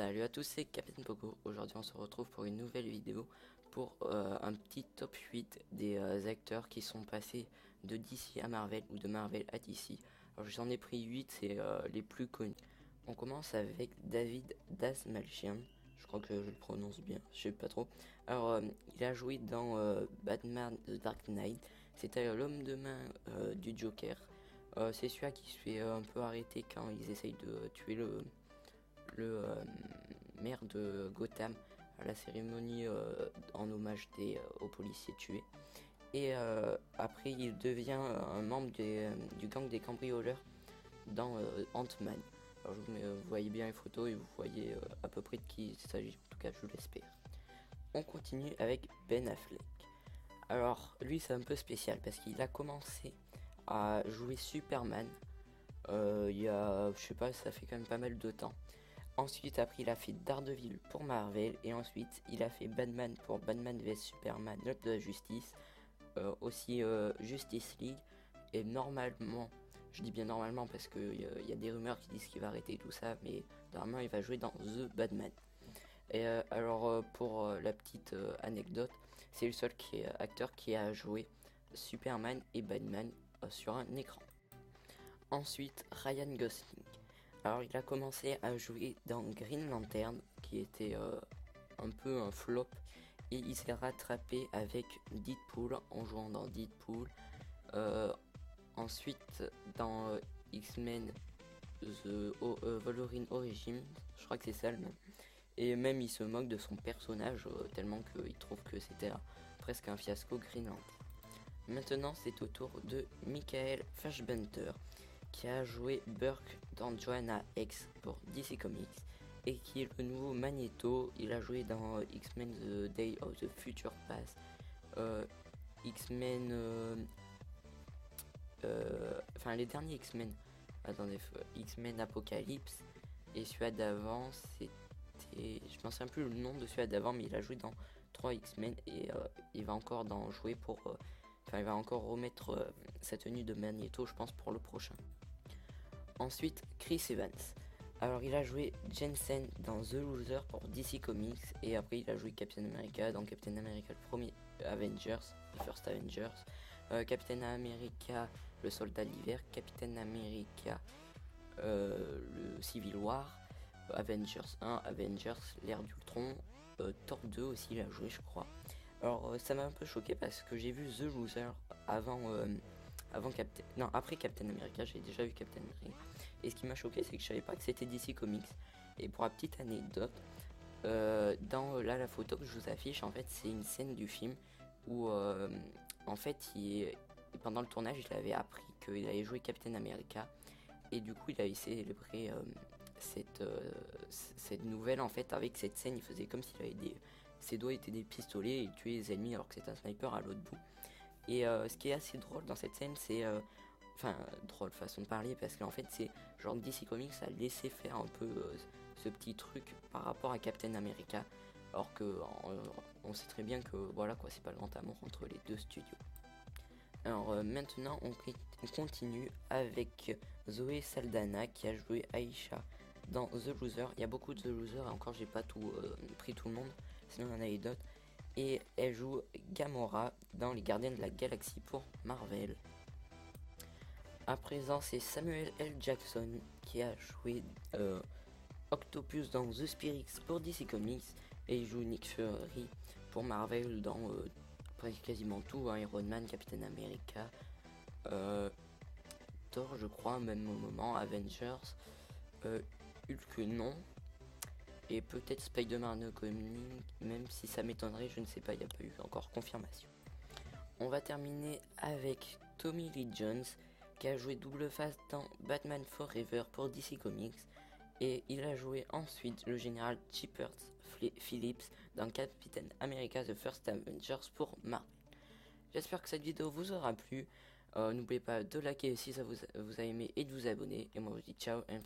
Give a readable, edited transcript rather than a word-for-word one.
Salut à tous, c'est Captain Poco. Aujourd'hui on se retrouve pour une nouvelle vidéo pour un petit top 8 des acteurs qui sont passés de DC à Marvel ou de Marvel à DC. Alors j'en ai pris 8, c'est les plus connus. On commence avec David Dastmalchian, je crois que je le prononce bien, je sais pas trop. Alors il a joué dans Batman The Dark Knight, c'était l'homme de main du Joker. C'est celui-là qui se fait un peu arrêter quand ils essayent de tuer le maire de Gotham à la cérémonie en hommage aux policiers tués. Et après, il devient un membre du gang des cambrioleurs dans Ant-Man. Alors, vous voyez bien les photos et vous voyez à peu près de qui il s'agit, en tout cas, je l'espère. On continue avec Ben Affleck. Alors, lui, c'est un peu spécial parce qu'il a commencé à jouer Superman il y a, je sais pas, ça fait quand même pas mal de temps. Ensuite, après, il a fait Daredevil pour Marvel. Et ensuite, il a fait Batman pour Batman vs Superman, l'œuvre de la justice. Aussi Justice League. Et normalement, je dis bien normalement parce qu'il y a des rumeurs qui disent qu'il va arrêter tout ça. Mais normalement, il va jouer dans The Batman. Et alors, pour la petite anecdote, c'est le seul acteur qui a joué Superman et Batman sur un écran. Ensuite, Ryan Gosling. Alors il a commencé à jouer dans Green Lantern, qui était un peu un flop, et il s'est rattrapé avec Deadpool en jouant dans Deadpool. Ensuite dans X-Men Wolverine Origins, je crois que c'est ça le même. Et même il se moque de son personnage tellement qu'il trouve que c'était presque un fiasco Green Lantern. Maintenant c'est au tour de Michael Fassbender, qui a joué Burke dans Joanna X pour DC Comics et qui est le nouveau Magneto. Il a joué dans X-Men The Day of the Future Past, X-Men, enfin les derniers X-Men, attendez, X-Men Apocalypse, et celui d'avant c'était, je ne sais plus le nom de celui d'avant, mais il a joué dans 3 X-Men et il va encore jouer pour, il va encore remettre sa tenue de Magneto, je pense, pour le prochain. Ensuite, Chris Evans. Alors, il a joué Jensen dans The Loser pour DC Comics. Et après, il a joué Captain America dans Captain America, le premier Avengers, le First Avengers. Captain America, le Soldat d'hiver. Captain America, le Civil War. Avengers 1, Avengers, l'ère d'Ultron. Thor 2 aussi, il a joué, je crois. Alors, ça m'a un peu choqué parce que j'ai vu The Loser après Captain America. J'ai déjà vu Captain America. Et ce qui m'a choqué, c'est que je savais pas que c'était DC Comics. Et pour la petite anecdote, dans la photo que je vous affiche, en fait, c'est une scène du film où, en fait, pendant le tournage, il avait appris qu'il allait jouer Captain America. Et du coup, il avait célébré cette nouvelle, en fait, avec cette scène. Il faisait comme s'il avait ses doigts étaient des pistolets et il tuait les ennemis alors que c'était un sniper à l'autre bout. Et ce qui est assez drôle dans cette scène, c'est drôle façon de parler, parce qu'en fait c'est genre DC Comics a laissé faire un peu ce petit truc par rapport à Captain America, alors que on sait très bien que voilà quoi, c'est pas le grand amour entre les deux studios. Alors maintenant on continue avec Zoé Saldana, qui a joué Aisha dans The Loser. Il y a beaucoup de The Loser et encore j'ai pas tout pris tout le monde, sinon il y en a d'autres. Et elle joue Gamora dans Les Gardiens de la Galaxie pour Marvel. À présent, c'est Samuel L. Jackson qui a joué Octopus dans The Spirits pour DC Comics, et il joue Nick Fury pour Marvel dans quasiment tout, Iron Man, Captain America, Thor, je crois, même au moment, Avengers, Hulk non, et peut-être Spider-Man Homecoming, même si ça m'étonnerait, je ne sais pas, il n'y a pas eu encore confirmation. On va terminer avec Tommy Lee Jones, qui a joué double face dans Batman Forever pour DC Comics, et il a joué ensuite le général Chipper Phillips dans Captain America The First Avengers pour Marvel. J'espère que cette vidéo vous aura plu. N'oubliez pas de liker si ça vous a aimé et de vous abonner. Et moi je vous dis ciao et